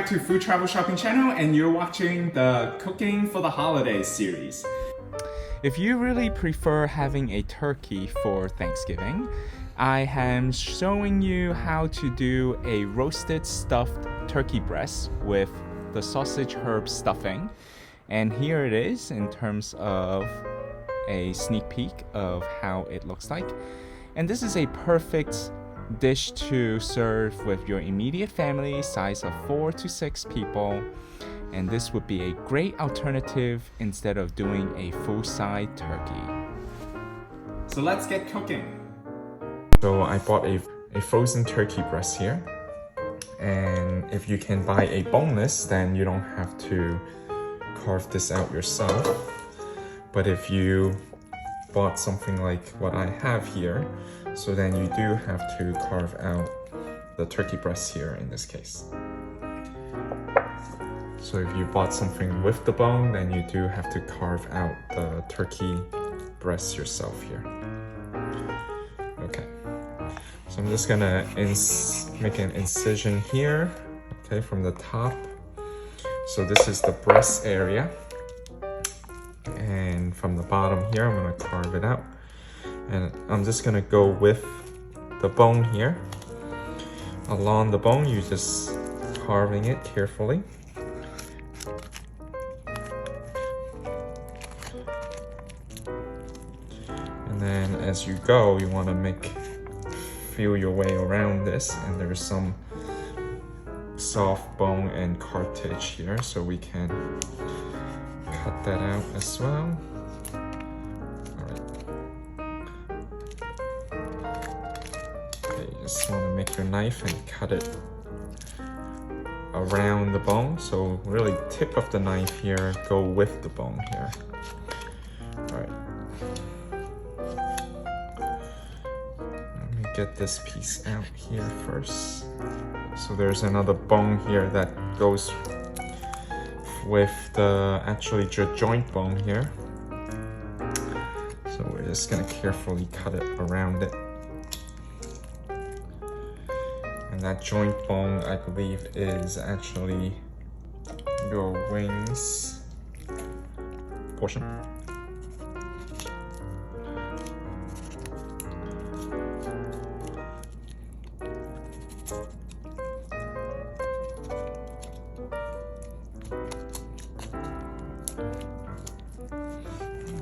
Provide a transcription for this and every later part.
back to Food Travel Shopping Channel, and you're watching the Cooking for the Holidays series. If you really prefer having a turkey for Thanksgiving, I am showing you how to do a roasted stuffed turkey breast with the sausage herb stuffing. And here it is in terms of a sneak peek of how it looks like. And this is a perfect dish to serve with your immediate family, size of 4 to 6 people. And this would be a great alternative instead of doing a full-size turkey. So let's get cooking. So I bought a frozen turkey breast here. And if you can buy a boneless, then you don't have to carve this out yourself. But if you bought something like what I have here, so then you do have to carve out the turkey breast here in this case. So if you bought something with the bone, then you do have to carve out the turkey breast yourself here. Okay, so I'm just gonna make an incision here, okay, from the top. So this is the breast area. And from the bottom here, I'm gonna carve it out. And I'm just gonna go with the bone here. Along the bone, you just carving it carefully. And then as you go, you wanna feel your way around this. And there's some soft bone and cartilage here, so we can cut that out as well. Just want to make your knife and cut it around the bone. So really tip of the knife here, go with the bone here. All right. Let me get this piece out here first. So there's another bone here that goes with the joint bone here. So we're just gonna carefully cut it around it. And that joint bone, I believe, is actually your wings portion.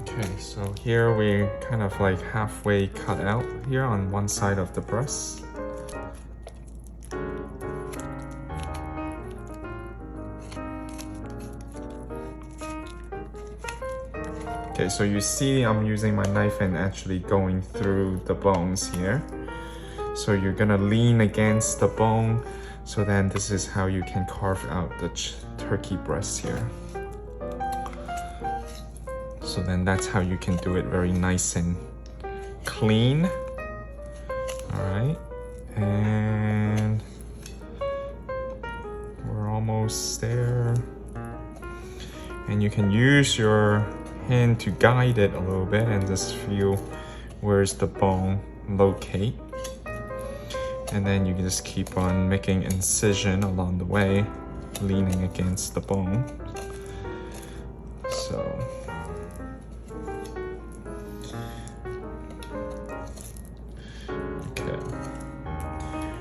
Okay, so here we kind of like halfway cut out here on one side of the breast. Okay, so you see I'm using my knife and actually going through the bones here. So you're gonna lean against the bone, so then this is how you can carve out the turkey breast here. So then that's how you can do it very nice and clean. All right, and we're almost there. And you can use your hand to guide it a little bit and just feel where's the bone locate. And then you can just keep on making incision along the way, leaning against the bone. So okay.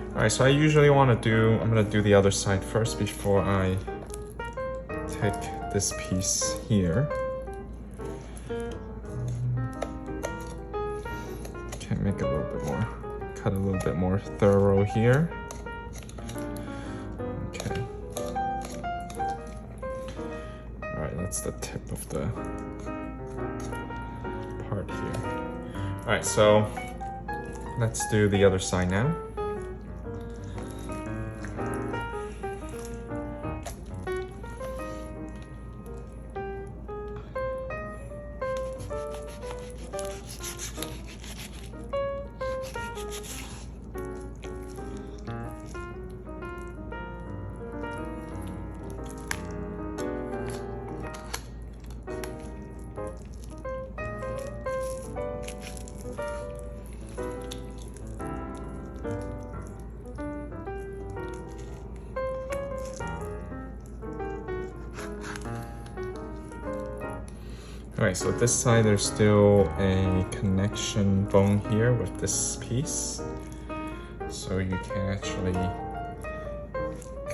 All right, so I usually I'm gonna do the other side first before I take this piece here. Make it a little bit more, cut a little bit more thorough here. Okay. All right, that's the tip of the part here. All right, so let's do the other side now. Alright, so this side there's still a connection bone here with this piece. So you can actually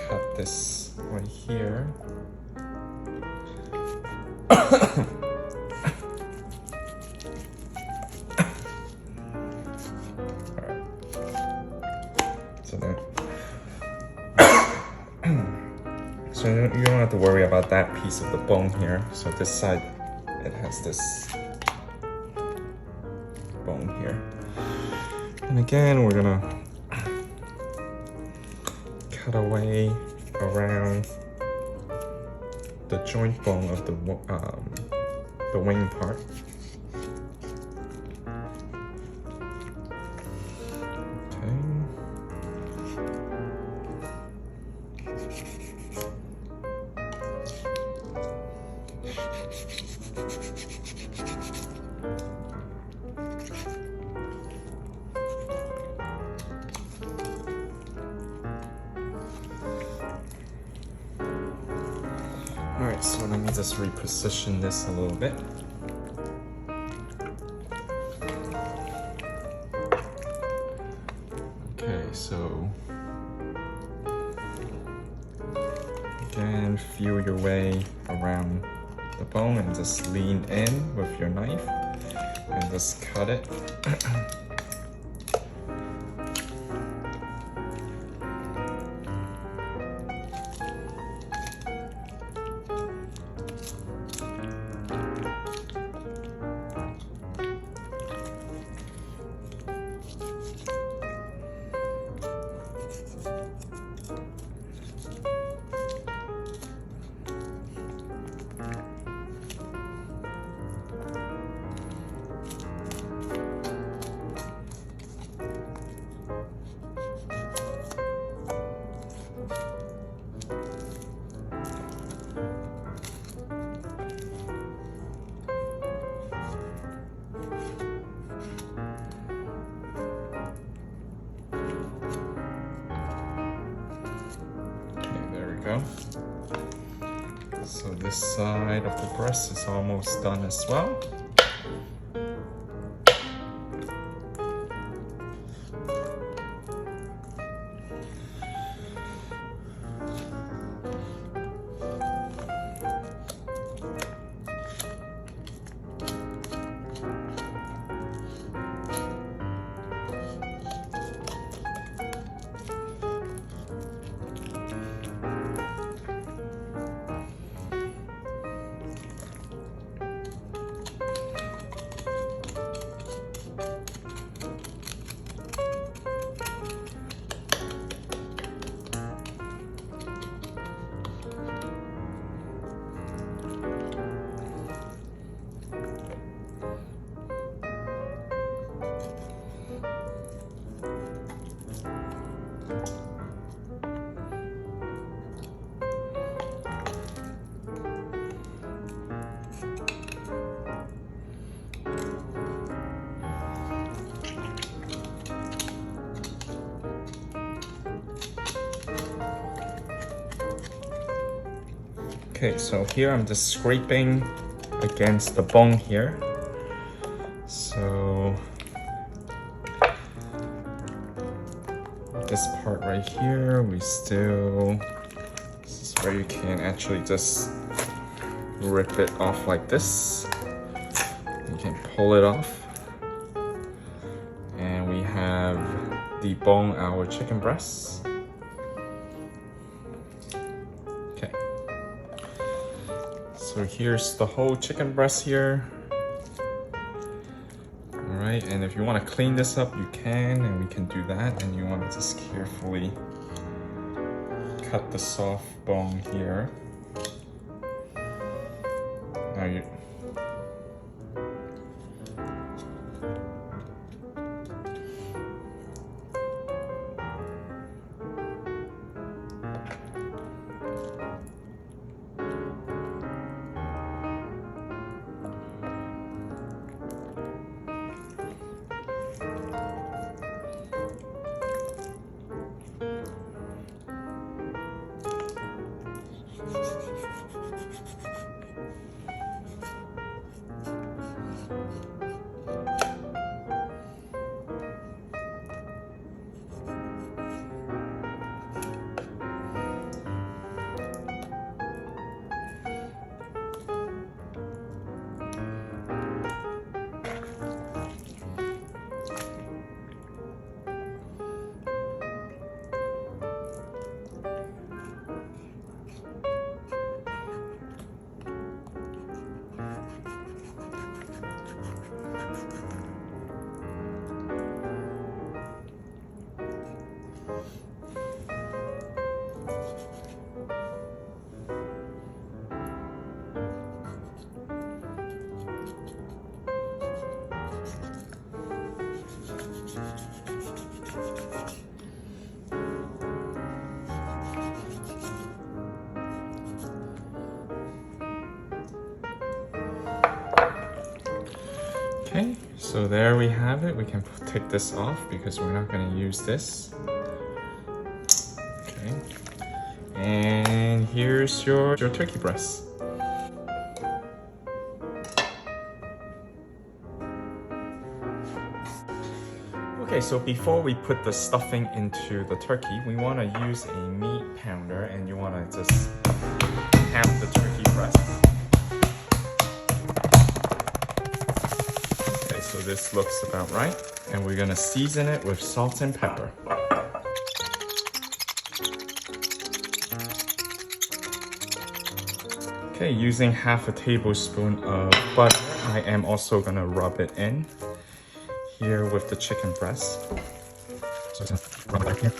cut this right here. So you don't have to worry about that piece of the bone here. So this side, it has this bone here. And again, we're gonna cut away around the joint bone of the wing part. Alright, so let me just reposition this a little bit. Okay, so again, feel your way around the bone and just lean in with your knife and just cut it. Go. So this side of the breast is almost done as well. Okay, so here I'm just scraping against the bone here. So this part right here, this is where you can actually just rip it off like this. You can pull it off. And we have debone our chicken breasts. So here's the whole chicken breast here. Alright, and if you want to clean this up, you can, and we can do that. And you want to just carefully cut the soft bone here. Now you So there we have it. We can take this off because we're not going to use this. Okay. And here's your turkey breast. Okay, so before we put the stuffing into the turkey, we want to use a meat pounder, and you want to just have the turkey breast. Okay, so this looks about right, and we're going to season it with salt and pepper. Okay, using half a tablespoon of butter, I am also going to rub it in here with the chicken breast. So just rub it right here.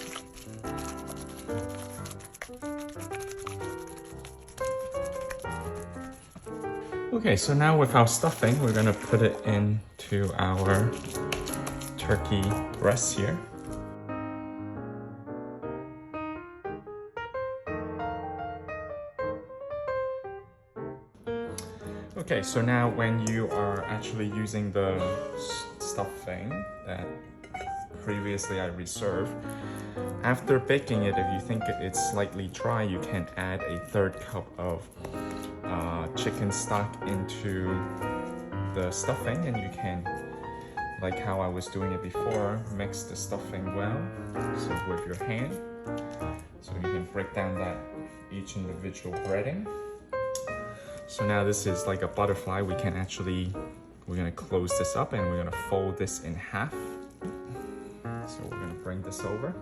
Okay, so now with our stuffing, we're gonna put it into our turkey breast here. Okay, so now when you are actually using the stuffing that previously I reserved, after baking it, if you think it's slightly dry, you can add a 1/3 cup of chicken stock into the stuffing, and you can, like how I was doing it before, mix the stuffing well, so with your hand, so you can break down that each individual breading. So now this is like a butterfly. We're gonna close this up and we're gonna fold this in half. So we're gonna bring this over.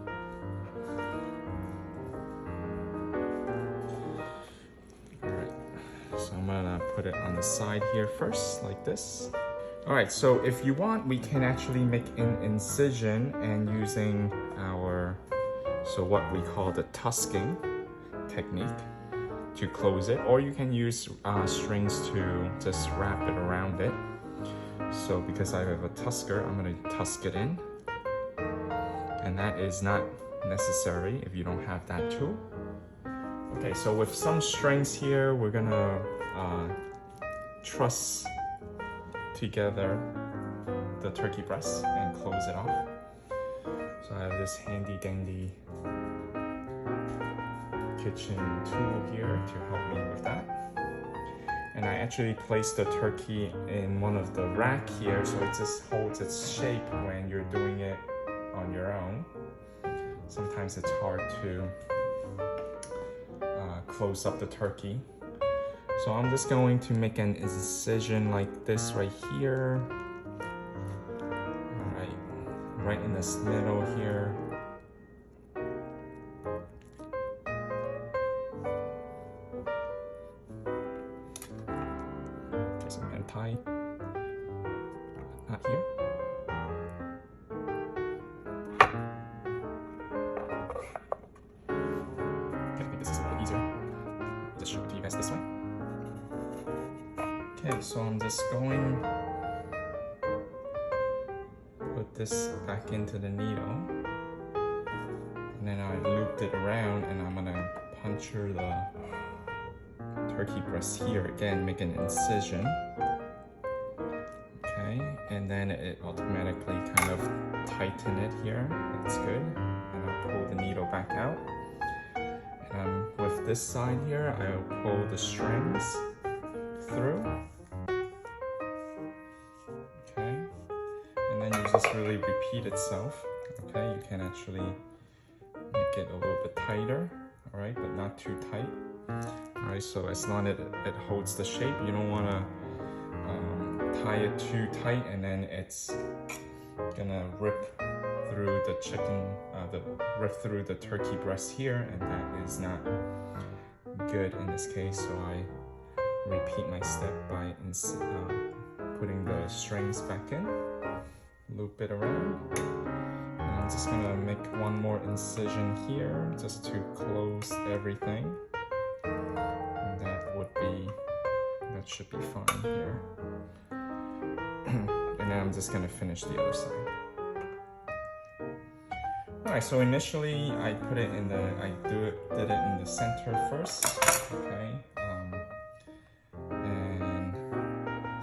All right, so I'm gonna put it on the side here first, like this. All right, so if you want, we can actually make an incision and using what we call the tusking technique to close it, or you can use strings to just wrap it around it. So because I have a tusker, I'm gonna tusk it in, and that is not necessary if you don't have that tool. Okay, so with some strings here, we're gonna truss together the turkey breast and close it off. So I have this handy dandy kitchen tool here to help me with that. And I actually placed the turkey in one of the rack here, so it just holds its shape when you're doing it on your own. Sometimes it's hard to close up the turkey. So I'm just going to make an incision like this right here. All right, right in this middle here. Okay, so I'm gonna tie, not here. Okay, I think this is a little easier. I'll just show it to you guys this way. Okay, so I'm just going to put this back into the needle, and then I looped it around, and I'm gonna puncture the turkey breast here again, make an incision. Okay, and then it automatically kind of tighten it here. That's good. And I'll pull the needle back out. And with this side here, I'll pull the strings through. Okay, and then you just really repeat itself. Okay, you can actually make it a little bit tighter, all right, but not too tight. All right, so as long as it holds the shape, you don't want to tie it too tight, and then it's gonna rip through the rip through the turkey breast here, and that is not good in this case. So I repeat my step by putting the strings back in, loop it around, and I'm just gonna make one more incision here just to close everything. And that should be fine here. And then I'm just gonna finish the other side. Alright, so initially I did it in the center first, okay? And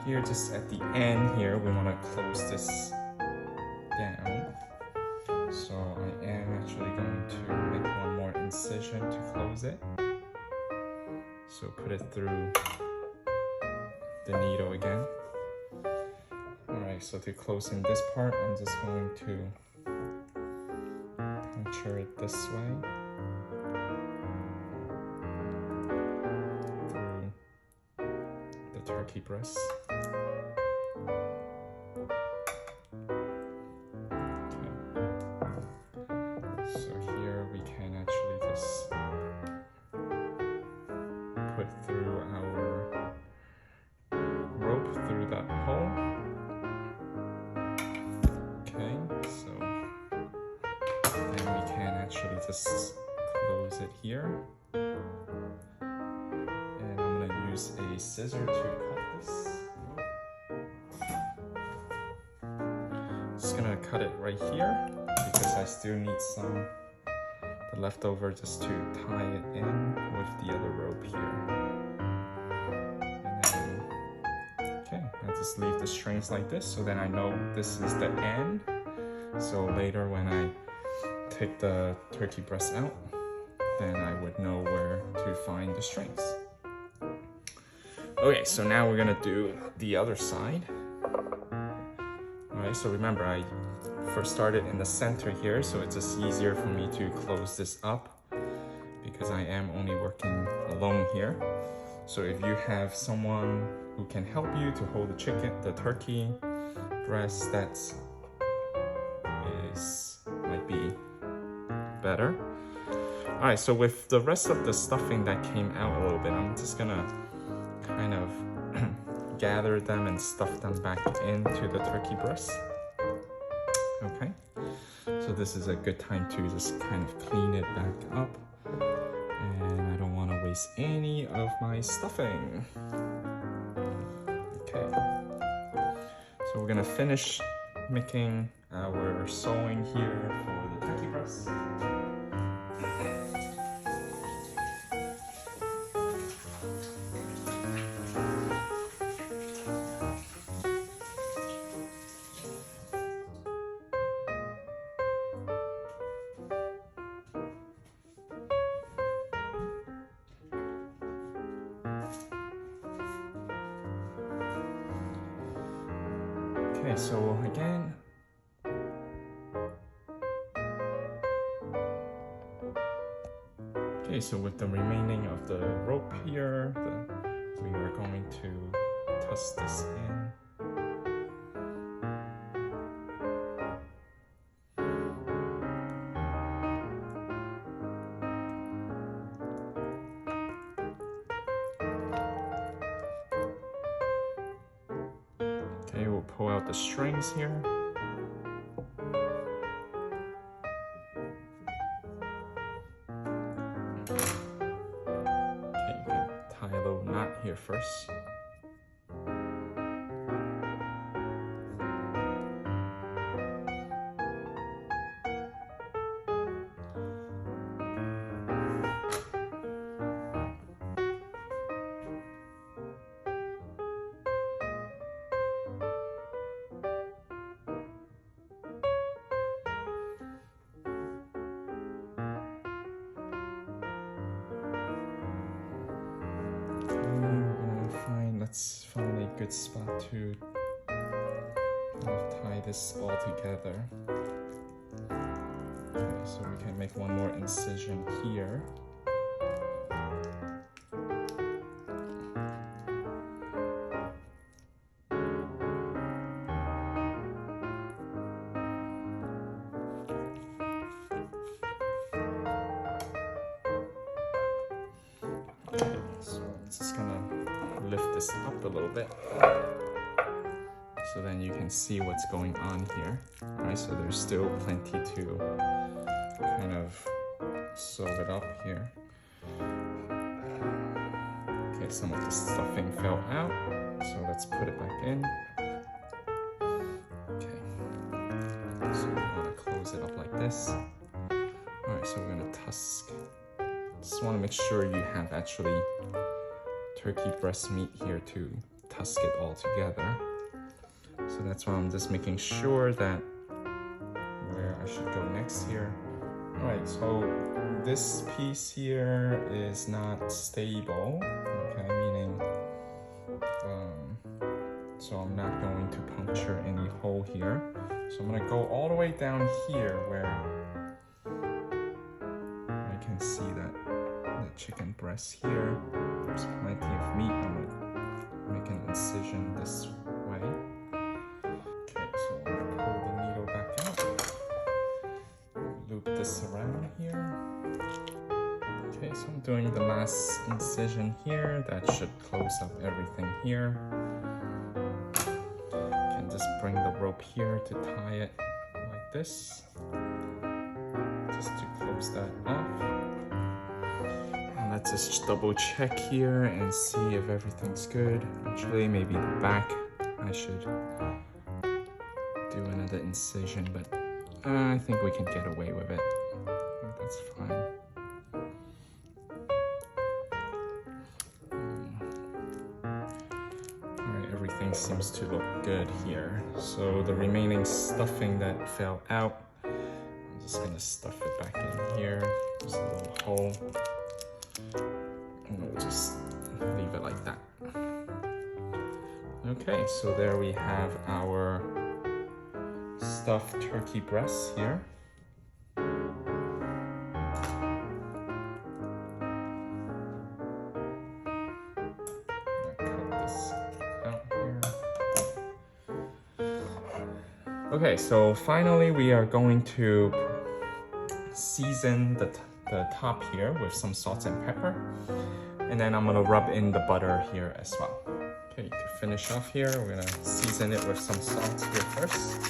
here, just at the end here, we want to close this down. So I am actually going to make one more incision to close it. So put it through the needle again. Alright, so to close in this part, I'm just going to puncture it this way. Through the turkey breast. So here we can actually just put through our rope through that hole. Okay, so then we can actually just close it here. And I'm gonna use a scissor to cut this. Just gonna cut it right here, because I still need some the leftover just to tie it in with the other rope here. And then, okay, I'll just leave the strings like this, so then I know this is the end. So later when I take the turkey breast out, then I would know where to find the strings. Okay, so now we're gonna do the other side. Alright, so remember I first started in the center here, so it's just easier for me to close this up because I am only working alone here. So if you have someone who can help you to hold the turkey breast, might be better. Alright, so with the rest of the stuffing that came out a little bit, I'm just gonna kind of gather them and stuff them back into the turkey breast. Okay, so this is a good time to just kind of clean it back up, and I don't want to waste any of my stuffing. Okay, so we're gonna finish making our sewing here for the turkey breast. Okay, so again, okay, so with the remaining of the rope here, we are going to tuss this in. Okay, we'll pull out the strings here. Okay, you can tie a little knot here first. Let's find a good spot to kind of tie this all together. Okay, so we can make one more incision here. Okay, so I'm just gonna lift this up a little bit so then you can see what's going on here. Alright, so there's still plenty to kind of sew it up here. Okay, some of the stuffing fell out, so let's put it back in. Okay, so we want to close it up like this. Alright, so we're going to tusk. Just want to make sure you have actually turkey breast meat here to tusk it all together. So that's why I'm just making sure that where I should go next here. Alright, so this piece here is not stable, okay, meaning so I'm not going to puncture any hole here. So I'm gonna go all the way down here where I can see that the chicken breast here, there's plenty of meat. I'm gonna make an incision this way. Okay, so I'm gonna pull the needle back out. Loop this around here. Okay, so I'm doing the last incision here. That should close up everything here. Can just bring the rope here to tie it like this, just to close that off. And let's just double check here and see if everything's good. Actually, maybe the back I should do another incision, but I think we can get away with it. I think that's fine. Alright, everything seems to look good here. So the remaining stuffing that fell out, I'm just gonna stuff it back in here. There's a little hole. And we'll just leave it like that. Okay, so there we have our stuffed turkey breasts here. Cut this out here. Okay, so finally we are going to season the top here with some salt and pepper. And then I'm gonna rub in the butter here as well. Okay, to finish off here, we're gonna season it with some salt here first.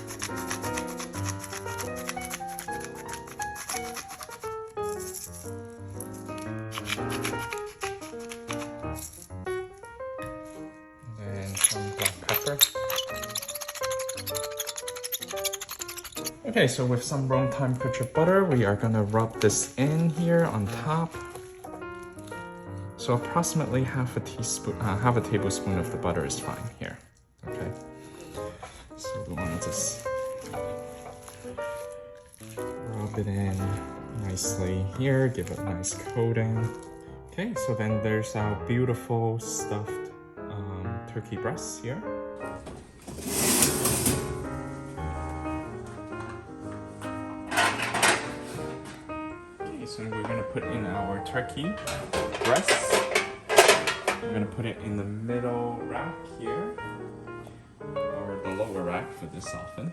Okay, so with some room temperature butter, we are gonna rub this in here on top. So approximately half a tablespoon of the butter is fine here. Okay, so we want to just rub it in nicely here, give it a nice coating. Okay, so then there's our beautiful stuffed turkey breasts here. So we're gonna put in our turkey breasts. We're gonna put it in the middle rack here, or the lower rack for this oven.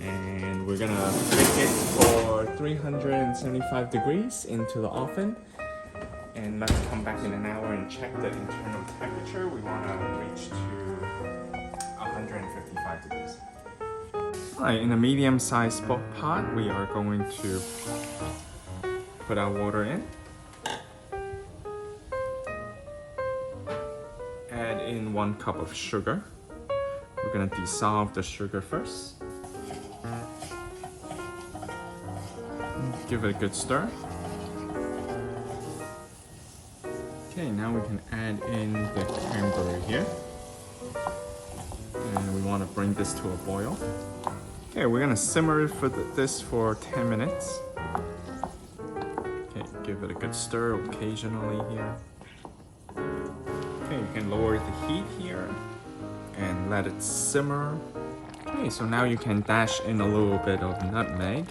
And we're gonna bake it for 375 degrees into the oven. And let's come back in an hour and check the internal temperature. We wanna reach to 155 degrees. Alright, in a medium-sized pot, we are going to put our water in. Add in 1 cup of sugar. We're gonna dissolve the sugar first. Give it a good stir. Okay, now we can add in the cranberry here. And we want to bring this to a boil. Okay, we're gonna simmer it for this for 10 minutes. Give it a good stir occasionally here. Okay, you can lower the heat here and let it simmer. Okay, so now you can dash in a little bit of nutmeg.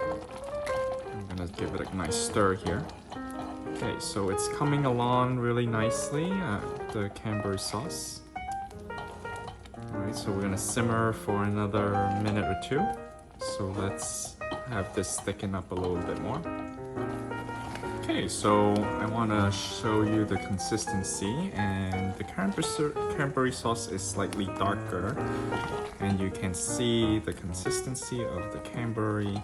I'm gonna give it a nice stir here. Okay, so it's coming along really nicely, the Cranberry sauce. Alright, so we're gonna simmer for another minute or two. So let's have this thicken up a little bit more. Okay, so I want to show you the consistency, and the cranberry sauce is slightly darker, and you can see the consistency of the cranberry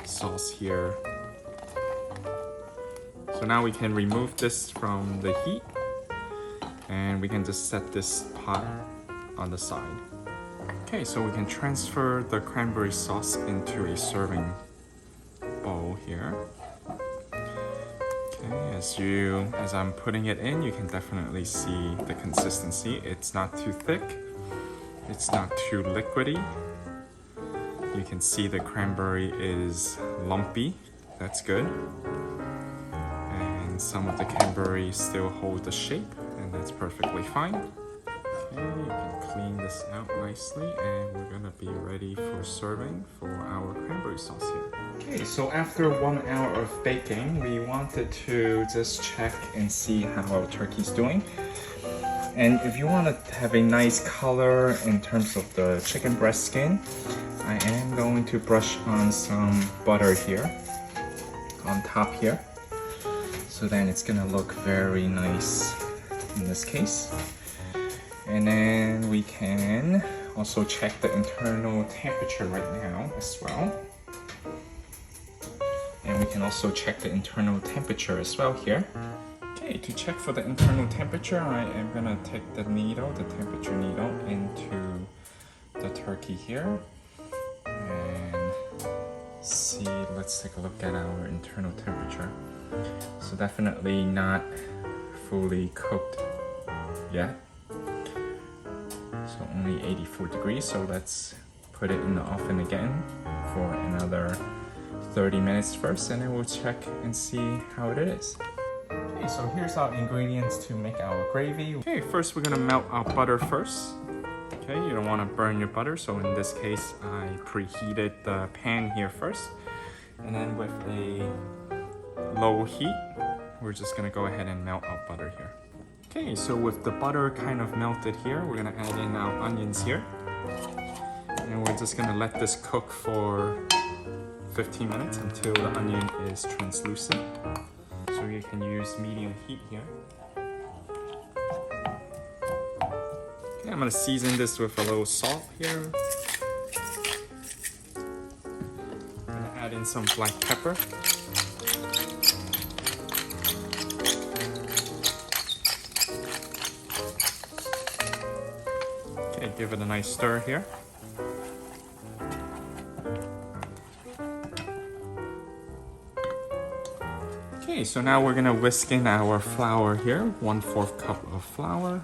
sauce here. So now we can remove this from the heat, and we can just set this pot on the side. Okay, so we can transfer the cranberry sauce into a serving bowl here. Okay, as I'm putting it in, you can definitely see the consistency. It's not too thick, it's not too liquidy. You can see the cranberry is lumpy. That's good. And some of the cranberry still hold the shape, and that's perfectly fine. Okay, you can clean this out nicely, and we're gonna be ready for serving for our cranberry sauce here. Okay, so after 1 hour of baking, we wanted to just check and see how our turkey's doing. And if you want to have a nice color in terms of the chicken breast skin, I am going to brush on some butter here, on top here. So then it's gonna look very nice in this case. And then we can also check the internal temperature right now as well. And we can also check the internal temperature as well here. Okay, to check for the internal temperature, I am gonna take the needle, the temperature needle, into the turkey here. And see, let's take a look at our internal temperature. So definitely not fully cooked yet. So only 84 degrees, so let's put it in the oven again for another 30 minutes first, and then we'll check and see how it is. Okay, so here's our ingredients to make our gravy. Okay, first we're gonna melt our butter first. Okay, you don't want to burn your butter, so in this case I preheated the pan here first, and then with a low heat we're just gonna go ahead and melt our butter here. Okay, so with the butter kind of melted here, we're gonna add in our onions here, and we're just gonna let this cook for 15 minutes until the onion is translucent. So you can use medium heat here. Okay, I'm gonna season this with a little salt here. I'm gonna add in some black pepper. Okay, give it a nice stir here. Okay, so now we're gonna whisk in our flour here, 1/4 cup of flour.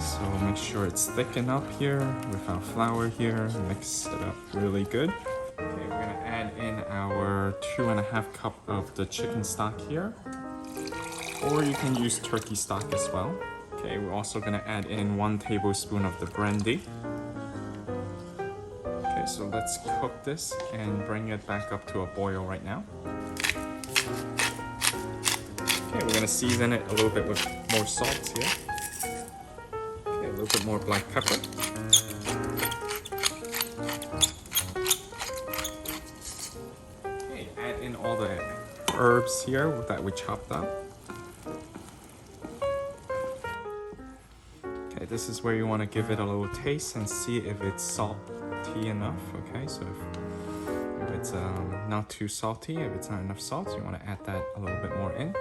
So make sure it's thick enough here with our flour here. Mix it up really good. Okay, we're gonna add in our 2.5 cup of the chicken stock here, or you can use turkey stock as well. Okay, we're also gonna add in 1 tablespoon of the brandy. Okay, so let's cook this and bring it back up to a boil right now. Okay, we're gonna season it a little bit with more salt here. Okay, a little bit more black pepper. Okay, add in all the herbs here that we chopped up. Okay, this is where you want to give it a little taste and see if it's salty enough. Okay, so if it's not too salty, if it's not enough salt, you want to add that a little bit more in.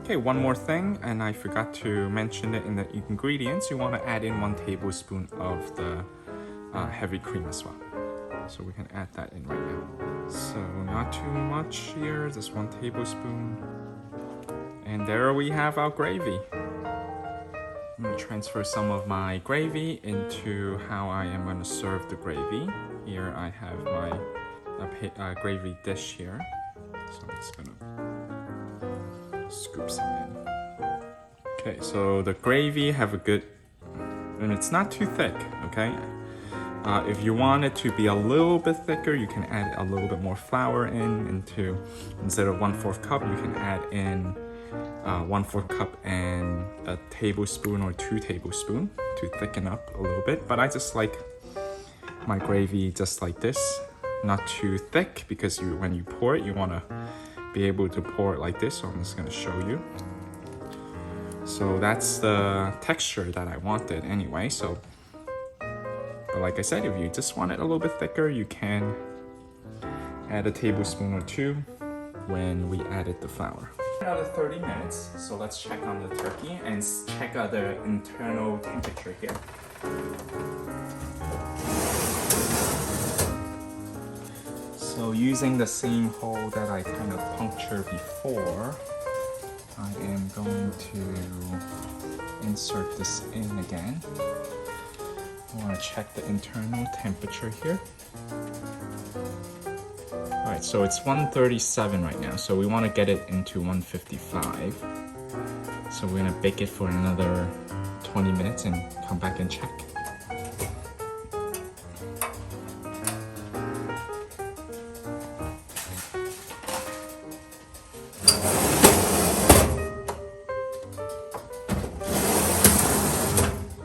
Okay, one more thing, and I forgot to mention it in the ingredients. You want to add in 1 tablespoon of the heavy cream as well. So we can add that in right now. So not too much here, just 1 tablespoon. And there we have our gravy. I'm going to transfer some of my gravy into how I am going to serve the gravy. Here I have my gravy dish here. So I'm just going to scoop some in. Okay, so the gravy have a good, and it's not too thick, okay? If you want it to be a little bit thicker, you can add a little bit more flour instead of 1/4 cup, you can add in 1/4 cup and a tablespoon or 2 tablespoons to thicken up a little bit. But I just like my gravy just like this, not too thick, because when you pour it, you want to be able to pour it like this. So I'm just going to show you. So that's the texture that I wanted anyway. But like I said, if you just want it a little bit thicker, you can add a tablespoon or 2 when we added the flour. Another 30 minutes, so let's check on the turkey and check out the internal temperature here. So So using the same hole that I kind of punctured before, I am going to insert this in again. I want to check the internal temperature here. Alright, so it's 137 right now, so we want to get it into 155. So we're going to bake it for another 20 minutes and come back and check.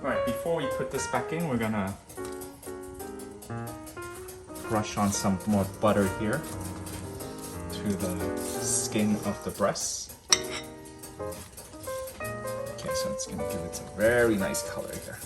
Alright, before we put this back in, we're gonna brush on some more butter here to the skin of the breast. Okay, so it's gonna give it a very nice color here.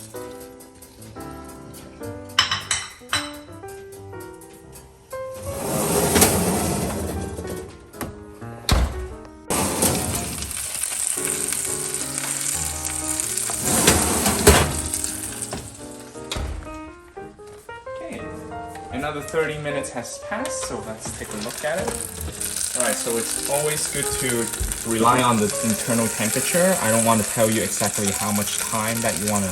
Another 30 minutes has passed, so let's take a look at it. Alright, so it's always good to rely on the internal temperature. I don't want to tell you exactly how much time that you want to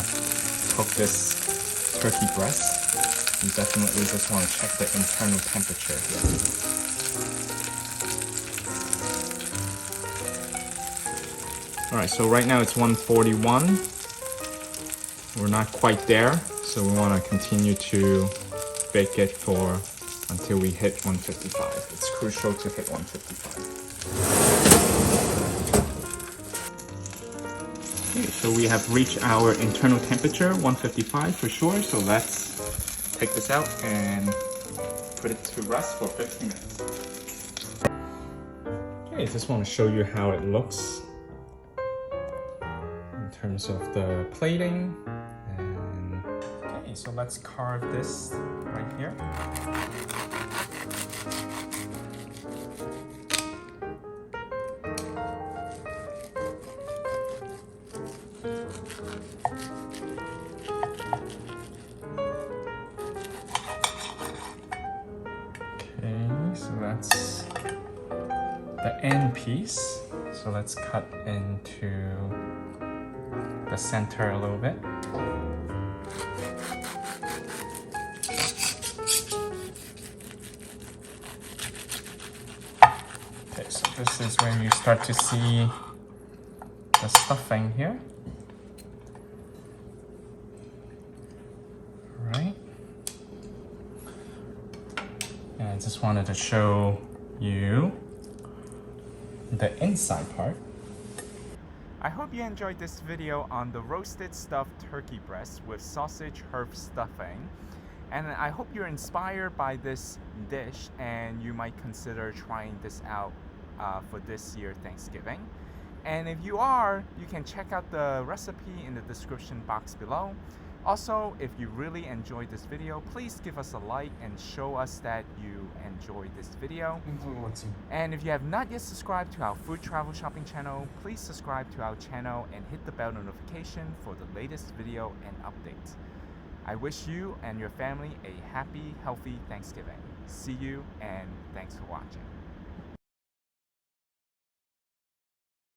cook this turkey breast. You definitely just want to check the internal temperature here. Alright, so right now it's 141. We're not quite there, so we want to continue to bake it for until we hit 155. It's crucial to hit 155. Okay, so we have reached our internal temperature, 155 for sure. So let's take this out and put it to rest for 15 minutes. Okay, I just want to show you how it looks in terms of the plating. So let's carve this right here. Okay, so that's the end piece. So let's cut into the center a little bit. So this is where you start to see the stuffing here. Right. And I just wanted to show you the inside part. I hope you enjoyed this video on the roasted stuffed turkey breast with sausage herb stuffing. And I hope you're inspired by this dish and you might consider trying this out for this year Thanksgiving. And if you are, you can check out the recipe in the description box below. Also, if you really enjoyed this video, please give us a like and show us that you enjoyed this video. And if you have not yet subscribed to our food travel shopping channel, please subscribe to our channel and hit the bell notification for the latest video and updates. I wish you and your family a happy, healthy Thanksgiving. See you and thanks for watching.